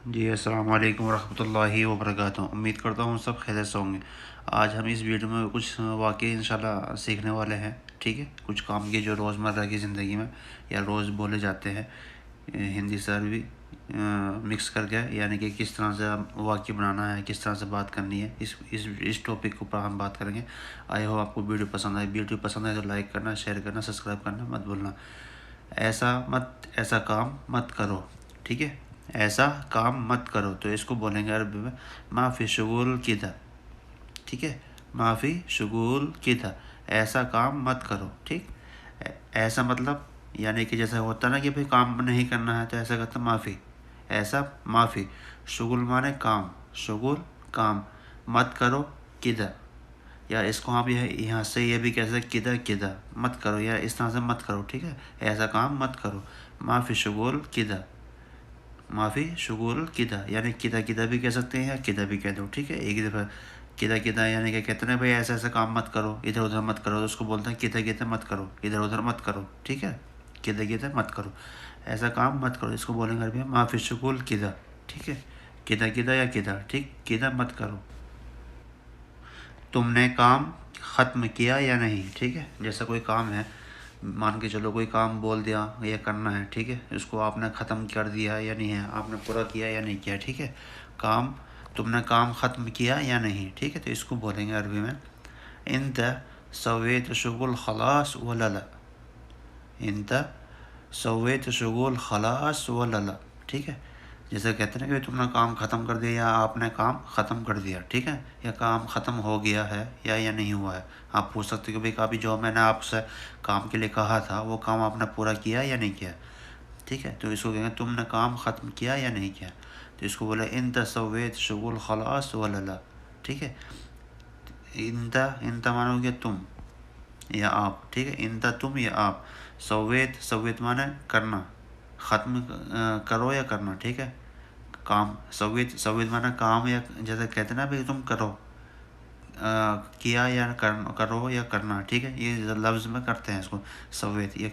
جی السلام علیکم ورحمۃ اللہ وبرکاتہ۔ امید کرتا ہوں سب خیریت سے ہوں گے۔ آج ہم اس ویڈیو میں کچھ واقعے انشاءاللہ سیکھنے والے ہیں، ٹھیک ہے۔ کچھ کام کے جو روزمرہ کی زندگی میں یا روز بولے جاتے ہیں، ہندی سے عربی مکس کر کے، یعنی کہ کس طرح سے واقعے بنانا ہے، کس طرح سے بات کرنی ہے، اس ٹاپک کے اوپر ہم بات کریں گے۔ آئی ہو آپ کو ویڈیو پسند آئے۔ ویڈیو پسند آئے تو لائک کرنا، شیئر کرنا، سبسکرائب کرنا مت بھولنا۔ ایسا کام مت کرو، ٹھیک ہے۔ ایسا کام مت کرو تو اس کو بولیں گے عربی میں ما فی شغول کدھا، ٹھیک ہے۔ ما فی شغول کدھا، ایسا کام مت کرو، ٹھیک۔ ایسا مطلب یعنی کہ جیسا ہوتا نا کہ بھائی کام نہیں کرنا ہے تو ایسا کہتا معافی، ایسا معافی۔ شغل مانے کام، شغل کام، مت کرو کدھا، یا اس کو آپ یہاں سے یہ بھی کہہ سکتے کدھا مت کرو، یا اس طرح سے مت کرو، ٹھیک ہے۔ ایسا کام مت کرو، ما فی شغول کدھا، ما فی شغول کدھا، یعنی کدھا بھی کہہ سکتے ہیں یا کدھا بھی کہہ دو، ٹھیک ہے۔ ایک دفعہ کدھا یعنی کہ کہتے ہیں بھائی ایسا کام مت کرو، ادھر ادھر مت کرو، تو اس کو بولتے ہیں کدھا مت کرو، ادھر ادھر مت کرو، ٹھیک ہے۔ کدھا مت کرو، ایسا کام مت کرو، اس کو بولیں گے عربی میں ما فی شغول کدھا، ٹھیک ہے۔ کدھا یا کدھا، ٹھیک، کدھا مت کرو۔ تم نے کام ختم کیا یا نہیں، ٹھیک ہے۔ جیسا کوئی کام ہے، مان کے چلو کوئی کام بول دیا یہ کرنا ہے، ٹھیک ہے، اس کو آپ نے ختم کر دیا یا نہیں ہے، آپ نے پورا کیا یا نہیں کیا، ٹھیک ہے۔ تم نے کام ختم کیا یا نہیں، ٹھیک ہے، تو اس کو بولیں گے عربی میں انت سویت شغل خلاص ولا لا، انت سویت شغل خلاص ولا لا، ٹھیک ہے۔ جیسے کہتے ہیں کہ تم نے کام ختم کر دیا یا آپ نے کام ختم کر دیا، ٹھیک ہے، یا کام ختم ہو گیا ہے یا نہیں ہوا ہے۔ آپ پوچھ سکتے کہ بھائی کبھی جو میں نے آپ سے کام کے لیے کہا تھا وہ کام آپ نے پورا کیا یا نہیں کیا، ٹھیک ہے۔ تو اس کو کہیں گے تم نے کام ختم کیا یا نہیں کیا، تو اس کو بولے انت سویت شغل خلاص ولا لا، ٹھیک ہے۔ انت مانو گے تم یا آپ، ٹھیک ہے، انت تم یا آپ۔ سویت مانے کرنا، ختم کرو یا کرنا، ٹھیک ہے۔ کام سویت مانا کام، یا جیسے کہتے ہیں نا بھائی تم کرو، کیا یا کرو یا کرنا، ٹھیک ہے۔ یہ لفظ میں کرتے ہیں اس کو سویت، یہ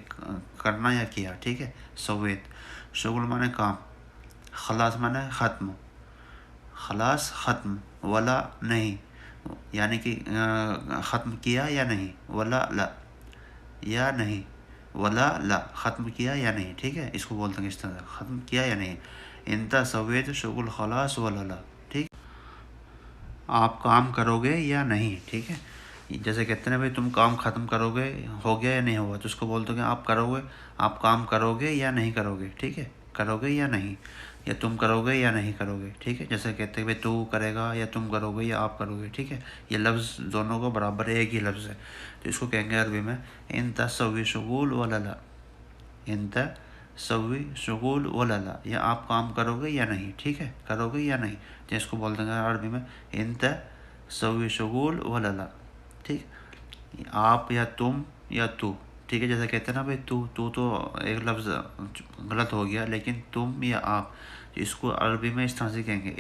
کرنا یا کیا، ٹھیک ہے۔ سویت شغل مانے کام، خلاص مانے ختم، خلاص ختم، ولا نہیں یعنی کہ ختم کیا یا نہیں، ولا لا یا نہیں، ولا لا ختم کیا یا نہیں، ٹھیک ہے۔ اس کو بولتے ہیں اس طرح ختم کیا یا نہیں، انت سویت شغل خلاص ولا لا، ٹھیک۔ آپ کام کرو گے یا نہیں، ٹھیک ہے۔ جیسے کہتے ہیں بھائی تم کام ختم کرو گے، ہو گیا یا نہیں ہوا، تو اس کو بولتے ہیں آپ کرو گے، آپ کام کرو گے یا نہیں کرو گے، ٹھیک ہے۔ کرو گے یا نہیں، یا تم کرو گے یا نہیں کرو گے، ٹھیک ہے۔ جیسے کہتے ہیں بھائی تو کرے گا یا تم کرو گے یا آپ کرو گے، ٹھیک ہے۔ یہ لفظ دونوں کو برابر ایک ہی لفظ ہے، تو اس کو کہیں گے عربی میں انت سوی شغول ولا لا، انت سوی شغول ولا لا، یا آپ کام کرو گے یا نہیں، ٹھیک ہے، کرو گے یا نہیں، تو اس کو بول دیں گے عربی میں انت سوی شغول ولا لا، ٹھیک۔ آپ یا تم یا تو، ٹھیک ہے۔ جیسے کہتے ہیں نا بھائی تو ایک لفظ غلط ہو گیا، لیکن تم یا آپ، اس کو عربی میں اس طرح سے کہیں گے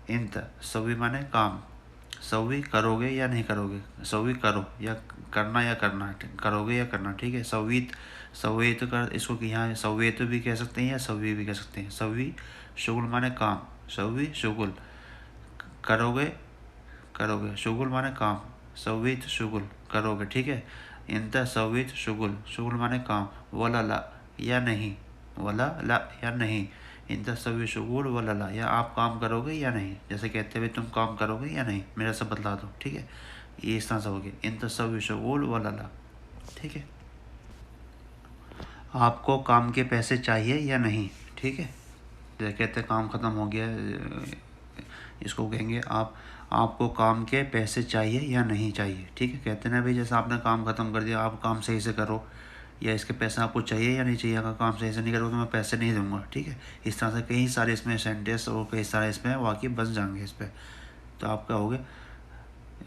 انت سوی مانے کام، سوی کرو گے یا نہیں کرو گے، سوی کرو یا کرنا یا کرنا، کرو گے یا کرنا، ٹھیک ہے۔ سویت کر، اس کو یہاں سویت بھی کہہ سکتے ہیں یا سوی بھی کہہ سکتے ہیں۔ سوی شغل مانے کام، سوی شغل، کرو گے شغل مانے کام، سویت شغل کرو گے، ٹھیک ہے۔ انت سویت شغل مانے کام، ولا لا یا نہیں، ولا لا یا نہیں، انت سوی شغل ولا لا، یا آپ کام کرو گے یا نہیں۔ جیسے کہتے ہیں تم کام کرو گے یا نہیں، میرا سے بدلا دو، ٹھیک ہے۔ یہ اس طرح سے ہوگی انت سوی شغل ولا لا، ٹھیک ہے۔ آپ کو کام کے پیسے چاہیے یا نہیں، ٹھیک ہے۔ جیسے کہتے ہیں کام ختم ہو گیا، اس کو کہیں گے آپ کو کام کے پیسے چاہیے یا نہیں چاہیے، ٹھیک ہے۔ کہتے ہیں نا بھائی جیسے آپ نے کام ختم کر دیا، آپ کام صحیح سے کرو، یا اس کے پیسے آپ کو چاہیے یا نہیں چاہیے، اگر کام صحیح سے نہیں کرو تو میں پیسے نہیں دوں گا، ٹھیک ہے۔ اس طرح سے کئی سارے اس میں سینٹینس اور کئی سارے اس میں واقعی بن جائیں گے اس پہ، تو آپ کیا ہوگے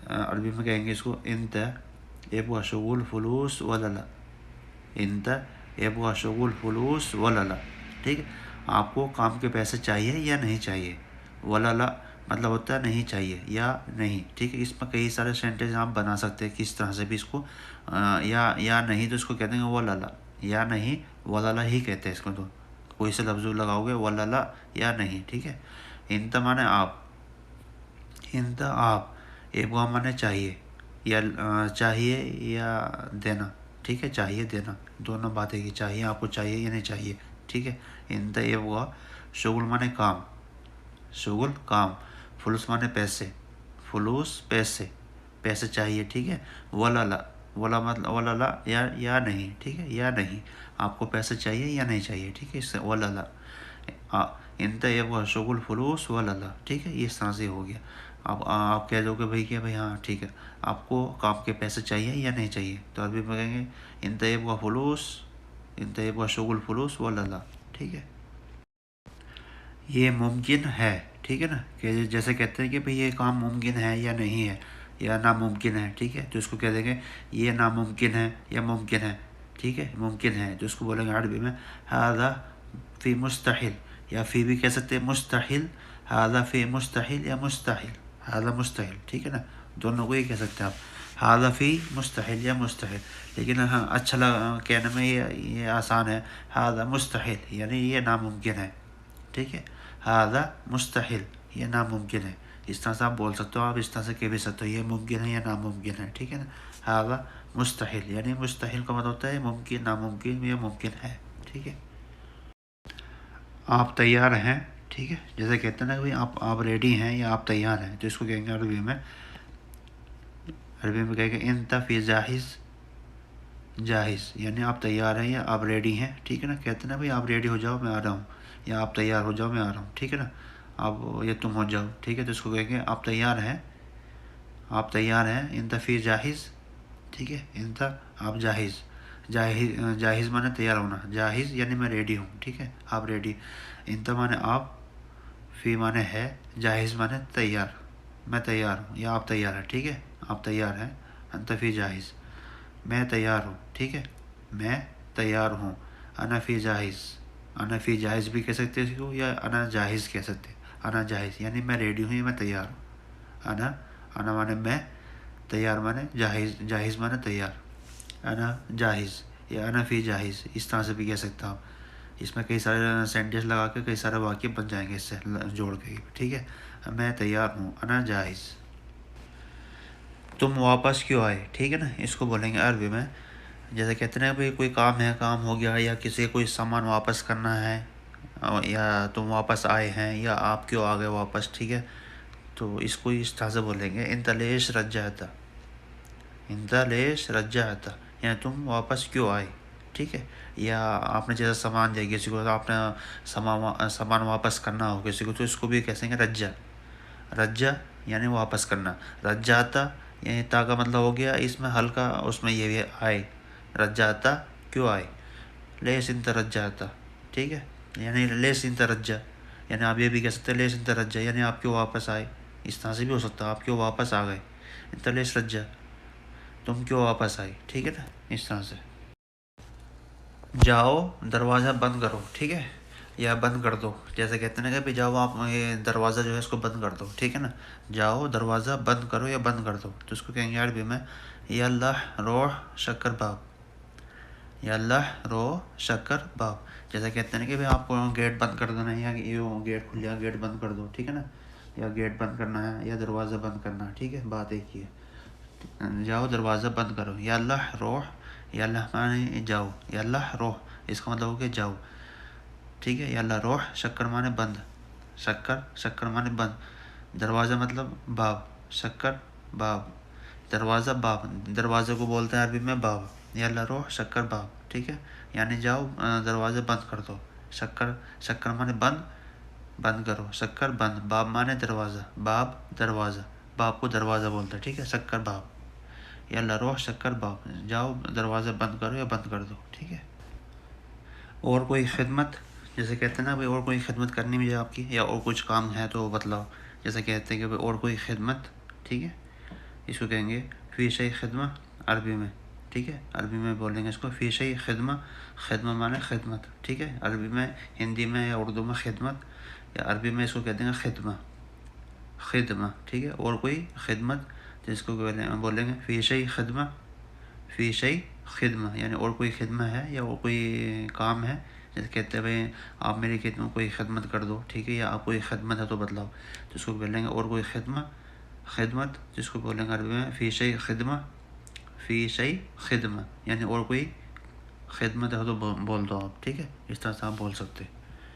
عربی میں کہیں گے اس کو انت ابغى شغل فلوس ولا لا، انت ابغى شغل فلوس ولا لا، ٹھیک ہے۔ آپ کو کام کے پیسے چاہیے یا نہیں چاہیے، ولا لا مطلب ہوتا ہے نہیں چاہیے یا نہیں، ٹھیک ہے۔ اس میں کئی سارے سینٹینس آپ بنا سکتے ہیں کس طرح سے بھی اس کو، یا نہیں تو اس کو کہتے ہیں ولا لا، یا نہیں ولا لا ہی کہتے ہیں اس کو، تو کوئی سے لفظ لگاؤ گے ولا لا یا نہیں، ٹھیک ہے. انت مانے آپ، انت آپ، ابغا مانے چاہیے یا چاہیے یا دینا، ٹھیک ہے، چاہیے دینا دونوں باتیں کی، چاہیے آپ کو چاہیے یا نہیں چاہیے، ٹھیک ہے. انت ابغا، شغل مانے کام، شغل کام، فلوس مانے پیسے، فلوس پیسے، پیسے چاہیے، ٹھیک ہے. ولا لا، ولا مطلب ولا لا یا نہیں، ٹھیک ہے، یا نہیں آپ کو پیسے چاہیے یا نہیں چاہیے، ٹھیک ہے. اس سے ولا لا، انت ابغا شغل فلوس ولا لا، ٹھیک ہے. یہ اس طرح سے ہو گیا. آپ کہہ دو کہ بھائی کہ بھائی ہاں ٹھیک ہے آپ کو کام کے پیسے چاہیے یا نہیں چاہیے، تو عربی میں کہیں گے انت ابغا فلوس، انت ابغا شغل فلوس ولا لا، ٹھیک ہے. یہ ممکن ہے، ٹھیک ہے نا، کہ جیسے کہتے ہیں کہ بھئی یہ کام ممکن ہے یا نہیں ہے یا ناممکن ہے، ٹھیک ہے. تو اس کو کہہ دیں گے یہ ناممکن ہے یا ممکن ہے، ٹھیک ہے. ممکن ہے تو اس کو بولیں گے عربی میں ھذا فی مستحیل، یا فی بھی کہہ سکتے ہیں مستحیل، ھذا فی مستحیل یا مستحیل، ھذا مستحیل، ٹھیک ہے نا. دونوں کو یہ کہہ سکتے ہیں آپ، ھذا فی مستحیل یا مستحیل. لیکن ہاں اچھا لگا کہنے میں، یہ آسان ہے، ھذا مستحیل یعنی یہ ناممکن ہے، ٹھیک ہے. ھذا مستحیل یہ ناممکن ہے. اس طرح سے آپ بول سکتے ہو، آپ اس طرح سے کہہ بھی سکتے ہو یہ ممکن ہے یا ناممکن ہے، ٹھیک ہے نا. ھذا مستحیل یعنی مستحیل کا مطلب ہوتا ہے ممکن، ناممکن یا ممکن ہے، ٹھیک ہے. آپ تیار ہیں، ٹھیک ہے. جیسے کہتے ہیں نا کہ آپ ریڈی ہیں یا آپ تیار ہیں، تو اس کو کہیں گے عربی میں، عربی میں کہیں گے انت فی جاہز، جاہز یعنی آپ تیار ہیں یا آپ ریڈی ہیں، ٹھیک ہے نا. کہتے ہیں نا بھائی آپ ریڈی ہو جاؤ میں آ رہا ہوں، یا آپ تیار ہو جاؤ میں آ رہا ہوں، ٹھیک ہے نا. آپ یا تم ہو جاؤ، ٹھیک ہے. تو اس کو کہیں گے آپ تیار ہیں، آپ تیار ہیں، انت فی جاہز، ٹھیک ہے. انت آپ جاہز، جاہز مانے تیار ہونا، جاہز یعنی میں ریڈی ہوں، ٹھیک ہے. آپ ریڈی، انت مانے آپ، فی مانے ہے، جاہز مانے تیار، میں تیار ہوں یا آپ تیار ہیں، ٹھیک ہے. آپ تیار ہیں، انت فی جاہز، میں تیار ہوں، ٹھیک ہے، میں تیار ہوں. انا فی جاہز، انا فی جاہز بھی کہہ سکتے ہیں اس کو، یا انا جاہز کہہ سکتے ہیں. انا جاہز یعنی میں ریڈی ہوں یا میں تیار ہوں. انا مانے میں، تیار مانے جاہز، جاہز مانے تیار. انا جاہز یا انا فی جاہز اس طرح سے بھی کہہ سکتا ہوں. اس میں کئی سارے سینٹینس لگا کے کئی سارے واقع بن جائیں گے اس سے جوڑ کے، ٹھیک ہے. میں تیار ہوں، انا جاہز. تم واپس کیوں آئے، ٹھیک ہے نا. اس کو بولیں گے عربی میں، جیسے کہتے ہیں بھائی کوئی کام ہے، کام ہو گیا، یا کسی کوئی سامان واپس کرنا ہے، یا تم واپس آئے ہیں، یا آپ کیوں آ گئے واپس، ٹھیک ہے. تو اس کو اس طرح سے بولیں گے انت لیش رجعت، انت لیش رجعت یعنی تم واپس کیوں آئے، ٹھیک ہے. یا آپ نے جیسا سامان دیا کسی کو، تو آپ نے سامان واپس کرنا ہو کسی کو، تو اس کو بھی کہیں گے رجع، رجع یعنی واپس کرنا. رجعتا یعنی تا کا مطلب ہو گیا اس میں ہلکا، اس میں یہ بھی آئے، رجعتا کیوں آئے، لیس انت رجعتا، ٹھیک ہے. یعنی لیس انت رجع یعنی آپ یہ بھی کہہ سکتے ہیں لیس انت رجع یعنی آپ کیوں واپس آئے. اس طرح سے بھی ہو سکتا ہے آپ کیوں واپس آ گئے، انت لیس رجع تم کیوں واپس آئے، ٹھیک ہے نا. اس طرح سے جاؤ دروازہ بند کرو، ٹھیک ہے، یا بند کر دو. جیسے کہتے ہیں نا کہ جاؤ آپ یہ دروازہ جو ہے اس کو بند کر دو، ٹھیک ہے نا. جاؤ دروازہ بند کرو یا بند کر دو. تو اس کو کہیں گے عربی میں یا اللہ روح شکر باب، یا اللہ روح شکر باب. جیسے کہتے ہیں کہ بھائی آپ کو گیٹ بند کر دینا ہے، یا یہ گیٹ کھل گیا گیٹ بند کر دو، ٹھیک ہے نا. یا گیٹ بند کرنا ہے یا دروازہ بند کرنا ہے، ٹھیک ہے، بات ایک ہی ہے. جاؤ دروازہ بند کرو، یا اللہ روح، یا اللہ مانے جاؤ، یا اللہ روح اس کا مطلب ہو کہ جاؤ، ٹھیک ہے. یا اللہ روح شکر مانے بند، شکر مانے بند، دروازہ مطلب باب، شکر باب، دروازہ باب، دروازے کو بولتے ہیں عربی میں باب. یا اللہ روح شکر باب، ٹھیک ہے، یعنی جاؤ دروازے بند کر دو. شکر مانے بند، بند کرو، شکر بند، باب مانے دروازہ، باب دروازہ، باب کو دروازہ بولتا ہے، ٹھیک ہے، شکر باب. یا اللہ روح شکر باب، جاؤ دروازہ بند کرو یا بند کر دو، ٹھیک ہے. اور کوئی خدمت، جیسے کہتے ہیں نا بھائی اور کوئی خدمت کرنی بھی ہے آپ کی، یا اور کچھ کام ہے تو بتلاؤ. جیسے کہتے ہیں کہ بھائی اور کوئی خدمت، ٹھیک ہے. اس کو کہیں گے فی شیء خدمہ عربی میں، ٹھیک ہے. عربی میں بولیں گے اس کو فی شیء خدمہ، خدمہ مانے خدمت، ٹھیک ہے. عربی میں، ہندی میں یا اردو میں خدمت، یا عربی میں اس کو کہتے ہیں خدمہ، خدمہ، ٹھیک ہے. اور کوئی خدمت جس کو بولیں گے فی شیء خدمہ، فی شیء خدمہ یعنی اور کوئی خدمہ ہے یا اور کوئی کام ہے جیسے کہتے ہیں بھائی آپ میری خدمت میں کوئی خدمت کر دو، ٹھیک ہے، یا آپ کوئی خدمت ہے تو بتلاؤ، تو اس کو بولیں گے اور کوئی خدمت جس کو بولیں گے عربی میں فی شیء خدمہ، فی شیء خدمہ، یعنی اور کوئی خدمت ہے تو بول دو آپ، ٹھیک ہے، اس طرح سے آپ بول سکتے.